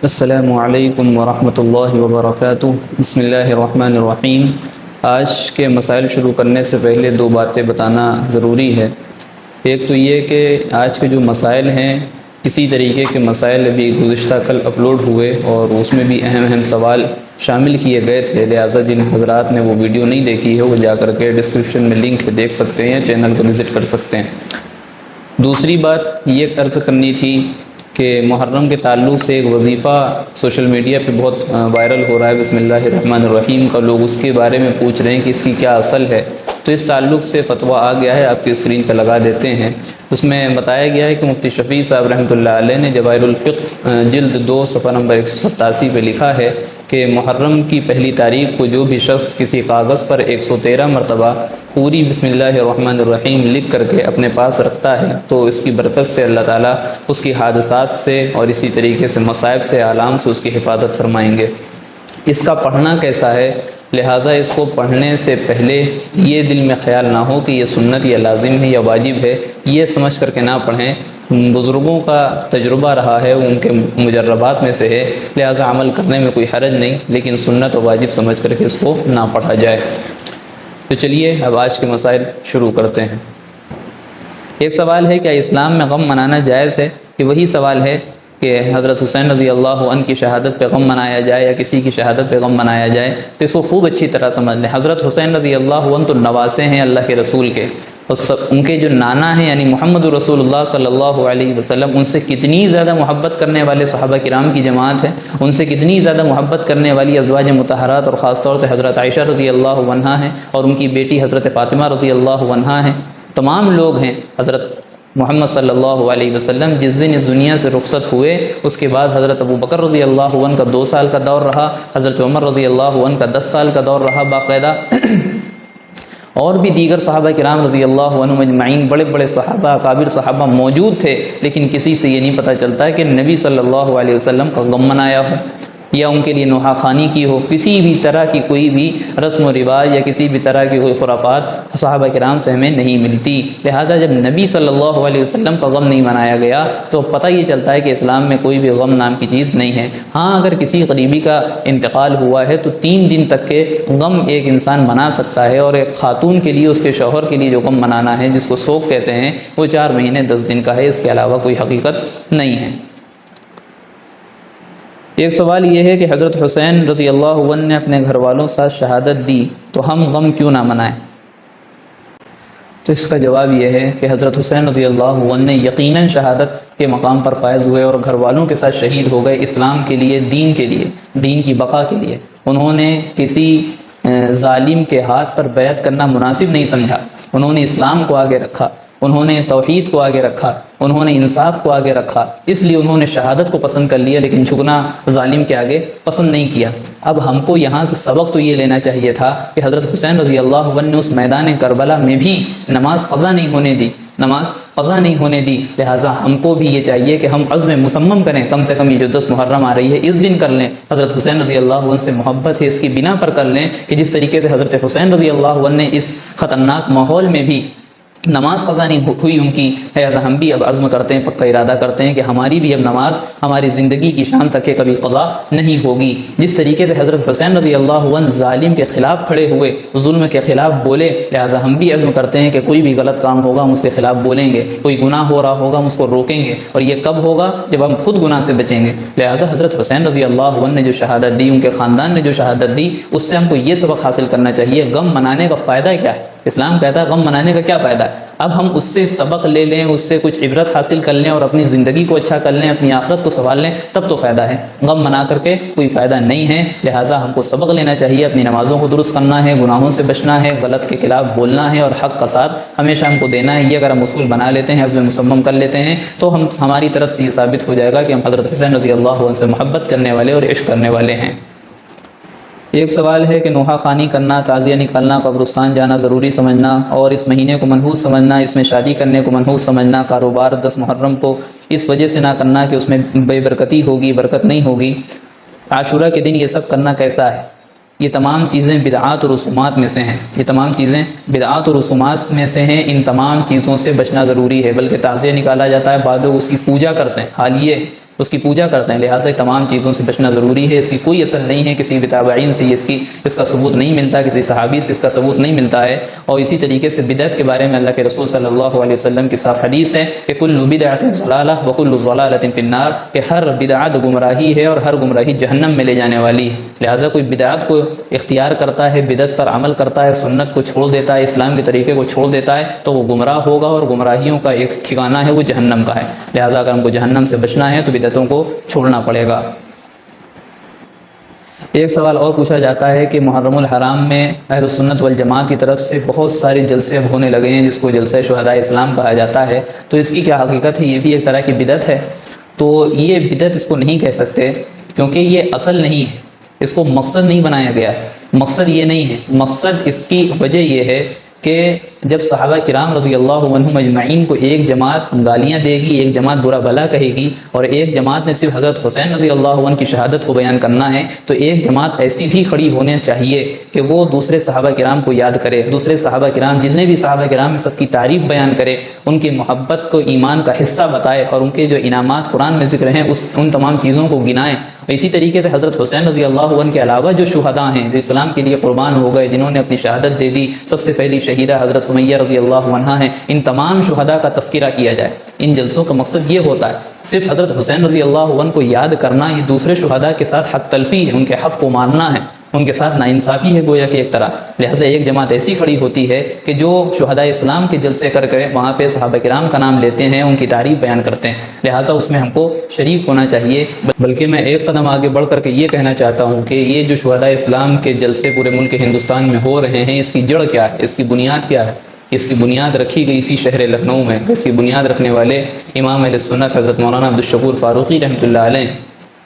السلام علیکم ورحمۃ اللہ وبرکاتہ۔ بسم اللہ الرحمن الرحیم۔ آج کے مسائل شروع کرنے سے پہلے دو باتیں بتانا ضروری ہے۔ ایک تو یہ کہ آج کے جو مسائل ہیں اسی طریقے کے مسائل ابھی گزشتہ کل اپلوڈ ہوئے اور اس میں بھی اہم سوال شامل کیے گئے تھے، لہٰذا جن حضرات نے وہ ویڈیو نہیں دیکھی ہے وہ جا کر کے ڈسکرپشن میں لنک دیکھ سکتے ہیں، چینل کو وزٹ کر سکتے ہیں۔ دوسری بات یہ عرض کرنی تھی کہ محرم کے تعلق سے ایک وظیفہ سوشل میڈیا پہ بہت وائرل ہو رہا ہے، بسم اللہ الرحمن الرحیم کا، لوگ اس کے بارے میں پوچھ رہے ہیں کہ اس کی کیا اصل ہے۔ تو اس تعلق سے فتویٰ آ گیا ہے، آپ کی اسکرین پہ لگا دیتے ہیں۔ اس میں بتایا گیا ہے کہ مفتی شفیع صاحب رحمۃ اللہ علیہ نے جواہر الفقہ جلد 2 صفحہ نمبر 187 پہ لکھا ہے کہ محرم کی پہلی تاریخ کو جو بھی شخص کسی کاغذ پر 113 مرتبہ پوری بسم اللہ الرحمن الرحیم لکھ کر کے اپنے پاس رکھتا ہے تو اس کی برکت سے اللہ تعالیٰ اس کی حادثات سے اور اسی طریقے سے مصائب سے، آلام سے اس کی حفاظت فرمائیں گے۔ اس کا پڑھنا کیسا ہے؟ لہٰذا اس کو پڑھنے سے پہلے یہ دل میں خیال نہ ہو کہ یہ سنت یا لازم ہے یا واجب ہے، یہ سمجھ کر کے نہ پڑھیں۔ بزرگوں کا تجربہ رہا ہے، ان کے مجربات میں سے ہے، لہٰذا عمل کرنے میں کوئی حرج نہیں، لیکن سنت و واجب سمجھ کر کے اس کو نہ پڑھا جائے۔ تو چلیے اب آج کے مسائل شروع کرتے ہیں۔ ایک سوال ہے، کیا اسلام میں غم منانا جائز ہے؟ کہ وہی سوال ہے کہ حضرت حسین رضی اللہ عنہ کی شہادت پہ غم منایا جائے یا کسی کی شہادت پہ غم منایا جائے، تو اس کو خوب اچھی طرح سمجھ لیں۔ حضرت حسین رضی اللہ عنہ تو نواسے ہیں اللہ کے رسول کے، اور ان کے جو نانا ہیں یعنی محمد رسول اللہ صلی اللہ علیہ وسلم، ان سے کتنی زیادہ محبت کرنے والے صحابہ کرام کی جماعت ہے، ان سے کتنی زیادہ محبت کرنے والی ازواج مطہرات اور خاص طور سے حضرت عائشہ رضی اللہ عنہا ہیں، اور ان کی بیٹی حضرت فاطمہ رضی اللہ عنہا ہیں۔ تمام لوگ ہیں۔ حضرت محمد صلی اللہ علیہ وسلم جس دن اس دنیا سے رخصت ہوئے، اس کے بعد حضرت ابو بکر رضی اللہ عنہ کا 2 سال کا دور رہا، حضرت عمر رضی اللہ عنہ کا 10 سال کا دور رہا باقاعدہ، اور بھی دیگر صحابہ کرام رضی اللہ عنہم اجمعین، بڑے بڑے صحابہ، اکابر صحابہ موجود تھے، لیکن کسی سے یہ نہیں پتہ چلتا ہے کہ نبی صلی اللہ علیہ وسلم کا غم منایا ہو یا ان کے لیے نوحہ خوانی کی ہو، کسی بھی طرح کی کوئی بھی رسم و رواج یا کسی بھی طرح کی کوئی خرافات صحابہ کرام سے ہمیں نہیں ملتی۔ لہٰذا جب نبی صلی اللہ علیہ وسلم کا غم نہیں منایا گیا تو پتہ یہ چلتا ہے کہ اسلام میں کوئی بھی غم نام کی چیز نہیں ہے۔ ہاں، اگر کسی قریبی کا انتقال ہوا ہے تو 3 دن تک کے غم ایک انسان منا سکتا ہے، اور ایک خاتون کے لیے، اس کے شوہر کے لیے جو غم منانا ہے جس کو سوگ کہتے ہیں، وہ 4 مہینے 10 دن کا ہے، اس کے علاوہ کوئی حقیقت نہیں ہے۔ ایک سوال یہ ہے کہ حضرت حسین رضی اللہ عنہ نے اپنے گھر والوں ساتھ شہادت دی تو ہم غم کیوں نہ منائیں؟ تو اس کا جواب یہ ہے کہ حضرت حسین رضی اللہ عنہ نے یقیناً شہادت کے مقام پر فائز ہوئے اور گھر والوں کے ساتھ شہید ہو گئے، اسلام کے لیے، دین کی بقا کے لیے۔ انہوں نے کسی ظالم کے ہاتھ پر بیعت کرنا مناسب نہیں سمجھا، انہوں نے اسلام کو آگے رکھا، انہوں نے توحید کو آگے رکھا، انہوں نے انصاف کو آگے رکھا، اس لیے انہوں نے شہادت کو پسند کر لیا، لیکن جھکنا ظالم کے آگے پسند نہیں کیا۔ اب ہم کو یہاں سے سبق تو یہ لینا چاہیے تھا کہ حضرت حسین رضی اللہ عنہ نے اس میدان کربلا میں بھی نماز قضا نہیں ہونے دی، لہٰذا ہم کو بھی یہ چاہیے کہ ہم عزم مصمم کریں، کم سے کم یہ جو 10 محرم آ رہی ہے اس دن کر لیں۔ حضرت حسین رضی اللہ عنہ سے محبت ہے، اس کی بنا پر کر لیں کہ جس طریقے سے حضرت حسین رضی اللہ عنہ نے اس خطرناک ماحول میں بھی نماز قضا نہیں ہوئی ان کی، لہٰذا ہم بھی اب عزم کرتے ہیں، پکا ارادہ کرتے ہیں کہ ہماری بھی اب نماز ہماری زندگی کی شان تک کے کبھی قضا نہیں ہوگی۔ جس طریقے سے حضرت حسین رضی اللہ عنہ ظالم کے خلاف کھڑے ہوئے، ظلم کے خلاف بولے، لہٰذا ہم بھی عزم کرتے ہیں کہ کوئی بھی غلط کام ہوگا ہم اس کے خلاف بولیں گے، کوئی گناہ ہو رہا ہوگا ہم اس کو روکیں گے، اور یہ کب ہوگا؟ جب ہم خود گناہ سے بچیں گے۔ لہٰذا حضرت حسین رضی اللہ عنہ نے جو شہادت دی، ان کے خاندان نے جو شہادت دی، اس سے ہم کو یہ سبق حاصل کرنا چاہیے، غم منانے کا فائدہ کیا ہے؟ اسلام کہتا ہے غم منانے کا کیا فائدہ ہے؟ اب ہم اس سے سبق لے لیں، اس سے کچھ عبرت حاصل کر لیں اور اپنی زندگی کو اچھا کر لیں، اپنی آخرت کو سنوار لیں، تب تو فائدہ ہے۔ غم منا کر کے کوئی فائدہ نہیں ہے، لہٰذا ہم کو سبق لینا چاہیے، اپنی نمازوں کو درست کرنا ہے، گناہوں سے بچنا ہے، غلط کے خلاف بولنا ہے، اور حق کا ساتھ ہمیشہ ہم کو دینا ہے۔ یہ اگر ہم اصول بنا لیتے ہیں، عزم مصمم کر لیتے ہیں، تو ہماری طرف سے یہ ثابت ہو جائے گا کہ ہم حضرت حسین رضی اللہ عنہ سے محبت کرنے والے اور عشق کرنے والے ہیں۔ ایک سوال ہے کہ نوحہ خوانی کرنا، تعزیہ نکالنا، قبرستان جانا ضروری سمجھنا، اور اس مہینے کو منحوس سمجھنا، اس میں شادی کرنے کو منحوس سمجھنا، کاروبار 10 محرم کو اس وجہ سے نہ کرنا کہ اس میں بے برکتی ہوگی، برکت نہیں ہوگی، عاشورہ کے دن یہ سب کرنا کیسا ہے؟ یہ تمام چیزیں بدعات اور رسومات میں سے ہیں، یہ تمام چیزیں بدعات اور رسومات میں سے ہیں، ان تمام چیزوں سے بچنا ضروری ہے۔ بلکہ تعزیہ نکالا جاتا ہے، بعد لوگ اس کی پوجا کرتے ہیں، حال یہ اس کی پوجا کرتے ہیں، لہٰذا تمام چیزوں سے بچنا ضروری ہے۔ اس کی کوئی اصل نہیں ہے، کسی تابعین سے اس کا ثبوت نہیں ملتا، کسی صحابی سے اس کا ثبوت نہیں ملتا ہے۔ اور اسی طریقے سے بدعت کے بارے میں اللہ کے رسول صلی اللہ علیہ وسلم کی صاف حدیث ہے کہ کل بدعۃ ضلالہ وکل ضلالۃ فی النار، کہ ہر بدعت گمراہی ہے اور ہر گمراہی جہنم میں لے جانے والی ہے۔ لہٰذا کوئی بدعت کو اختیار کرتا ہے، بدعت پر عمل کرتا ہے، سنت کو چھوڑ دیتا ہے، اسلام کے طریقے کو چھوڑ دیتا ہے، تو وہ گمراہ ہوگا اور گمراہیوں کا ایک ٹھکانہ ہے وہ جہنم کا ہے۔ لہٰذا اگر ہم کو جہنم سے بچنا ہے تو بدعتوں کو چھوڑنا پڑے گا۔ ایک سوال اور پوچھا جاتا ہے کہ محرم الحرام میں اہل سنت والجماعت کی طرف سے بہت سارے جلسے اب ہونے لگے ہیں، جس کو جلسہ شہداء اسلام کہا جاتا ہے، تو اس کی کیا حقیقت ہے؟ یہ بھی ایک طرح کی بدعت ہے؟ تو یہ بدعت اس کو نہیں کہہ سکتے، کیونکہ یہ اصل نہیں ہے، اس کو مقصد نہیں بنایا گیا ہے، مقصد یہ نہیں ہے۔ مقصد اس کی وجہ یہ ہے کہ جب صحابہ کرام رضی اللہ عنہم اجمعین کو ایک جماعت گالیاں دے گی، ایک جماعت برا بھلا کہے گی، اور ایک جماعت نے صرف حضرت حسین رضی اللہ عنہ کی شہادت کو بیان کرنا ہے، تو ایک جماعت ایسی بھی کھڑی ہونا چاہیے کہ وہ دوسرے صحابہ کرام کو یاد کرے، دوسرے صحابہ کرام جتنے بھی صحابہ کرام ہیں سب کی تعریف بیان کرے، ان کی محبت کو ایمان کا حصہ بتائے، اور ان کے جو انعامات قرآن میں ذکر ہیں ان تمام چیزوں کو گنائیں۔ اسی طریقے سے حضرت حسین رضی اللہ عنہ کے علاوہ جو شہداء ہیں جو اسلام کے لیے قربان ہو گئے، جنہوں نے اپنی شہادت دے دی، سب سے پہلی شہیدہ حضرت سمیہ رضی اللہ عنہا ہیں، ان تمام شہداء کا تذکرہ کیا جائے۔ ان جلسوں کا مقصد یہ ہوتا ہے، صرف حضرت حسین رضی اللہ عنہ کو یاد کرنا یہ دوسرے شہداء کے ساتھ حق تلفی ہے، ان کے حق کو ماننا ہے، ان کے ساتھ ناانصافی ہے گویا کہ ایک طرح۔ لہٰذا ایک جماعت ایسی کھڑی ہوتی ہے کہ جو شہداء اسلام کے جلسے کر کے وہاں پہ صحابہ کرام کا نام لیتے ہیں، ان کی تعریف بیان کرتے ہیں، لہٰذا اس میں ہم کو شریک ہونا چاہیے۔ بلکہ میں ایک قدم آگے بڑھ کر کے یہ کہنا چاہتا ہوں کہ یہ جو شہداء اسلام کے جلسے پورے ملک ہندوستان میں ہو رہے ہیں، اس کی جڑ کیا ہے، اس کی بنیاد کیا ہے؟ اس کی بنیاد رکھی گئی اسی شہر لکھنؤ میں۔ اس کی بنیاد رکھنے والے امام اہل سنت حضرت مولانا عبدالشکور فاروقی رحمۃ اللہ علیہ،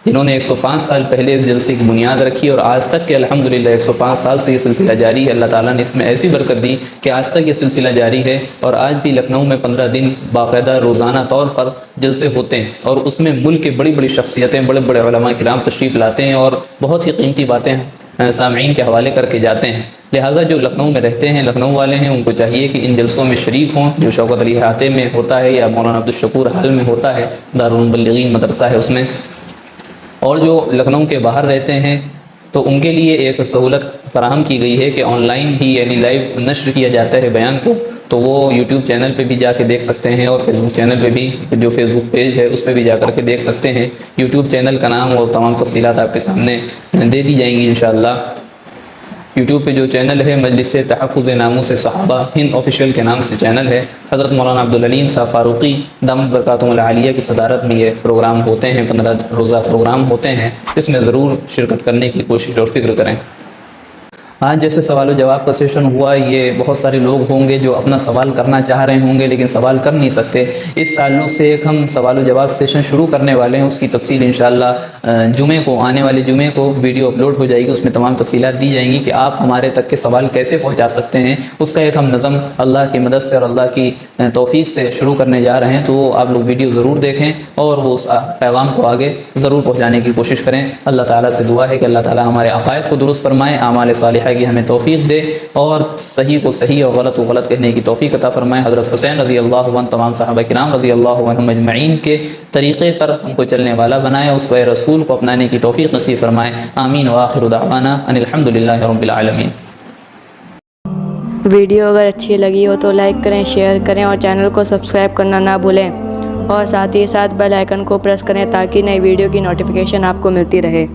جنہوں نے 105 سال پہلے اس جلسے کی بنیاد رکھی، اور آج تک کہ الحمدللہ 105 سال سے یہ سلسلہ جاری ہے۔ اللہ تعالیٰ نے اس میں ایسی برکت دی کہ آج تک یہ سلسلہ جاری ہے، اور آج بھی لکھنؤ میں 15 دن باقاعدہ روزانہ طور پر جلسے ہوتے ہیں، اور اس میں ملک کے بڑی بڑی شخصیتیں، بڑے بڑے علماء کرام تشریف لاتے ہیں اور بہت ہی قیمتی باتیں سامعین کے حوالے کر کے جاتے ہیں۔ لہٰذا جو لکھنؤ میں رہتے ہیں، لکھنؤ والے ہیں، ان کو چاہیے کہ ان جلسوں میں شریک ہوں، جو شوکت علی احاطے میں ہوتا ہے یا مولانا عبدالشکور حال میں ہوتا ہے، دارالمبلغین مدرسہ ہے اس میں۔ اور جو لکھنؤ کے باہر رہتے ہیں تو ان کے لیے ایک سہولت فراہم کی گئی ہے کہ آن لائن ہی یعنی لائیو نشر کیا جاتا ہے بیان کو، تو وہ یوٹیوب چینل پہ بھی جا کے دیکھ سکتے ہیں، اور فیس بک چینل پہ بھی، جو فیس بک پیج ہے اس پہ بھی جا کر کے دیکھ سکتے ہیں۔ یوٹیوب چینل کا نام اور تمام تفصیلات آپ کے سامنے دے دی جائیں گی انشاءاللہ۔ یوٹیوب پہ جو چینل ہے مجلس تحفظ ناموس صحابہ ہند آفیشیل کے نام سے چینل ہے، حضرت مولانا عبدالعلیم صاحب فاروقی دامت برکاتہم العالیہ کی صدارت میں یہ پروگرام ہوتے ہیں، 15 روزہ پروگرام ہوتے ہیں، اس میں ضرور شرکت کرنے کی کوشش اور فکر کریں۔ آج جیسے سوال و جواب کا سیشن ہوا، یہ بہت سارے لوگ ہوں گے جو اپنا سوال کرنا چاہ رہے ہوں گے لیکن سوال کر نہیں سکتے۔ اس تعلق سے ایک ہم سوال و جواب سیشن شروع کرنے والے ہیں، اس کی تفصیل انشاءاللہ جمعے کو، آنے والے جمعے کو ویڈیو اپلوڈ ہو جائے گی، اس میں تمام تفصیلات دی جائیں گی کہ آپ ہمارے تک کے سوال کیسے پہنچا سکتے ہیں۔ اس کا ایک ہم نظم اللہ کی مدد سے اور اللہ کی توفیق سے شروع کرنے جا رہے ہیں، تو آپ لوگ ویڈیو ضرور دیکھیں اور وہ اس پیغام کو آگے ضرور پہنچانے کی کوشش کریں۔ اللہ تعالیٰ سے دعا ہے کہ اللہ تعالیٰ ہمارے عقائد کو درست فرمائے، اعمال صالحہ کی ہمیں توفیق دے، اور صحیح کو صحیح اور غلط کو غلط کہنے کی توفیق عطا فرمائے۔ حضرت حسین رضی اللہ عنہ، تمام صحابہ کرام رضی اللہ عنہم اجمعین کے طریقے پر ہم کو چلنے والا بنائے، اسوہ رسول کو اپنانے کی توفیق نصیب فرمائے۔ آمین وآخر دعوانا ان الحمدللہ رب العالمین۔ ویڈیو اگر اچھی لگی ہو تو لائک کریں، شیئر کریں اور چینل کو سبسکرائب کرنا نہ بھولیں، اور ساتھ ہی ساتھ بیل آئیکن کو پریس کریں تاکہ نئی ویڈیو کی نوٹیفیکیشن آپ کو ملتی رہے۔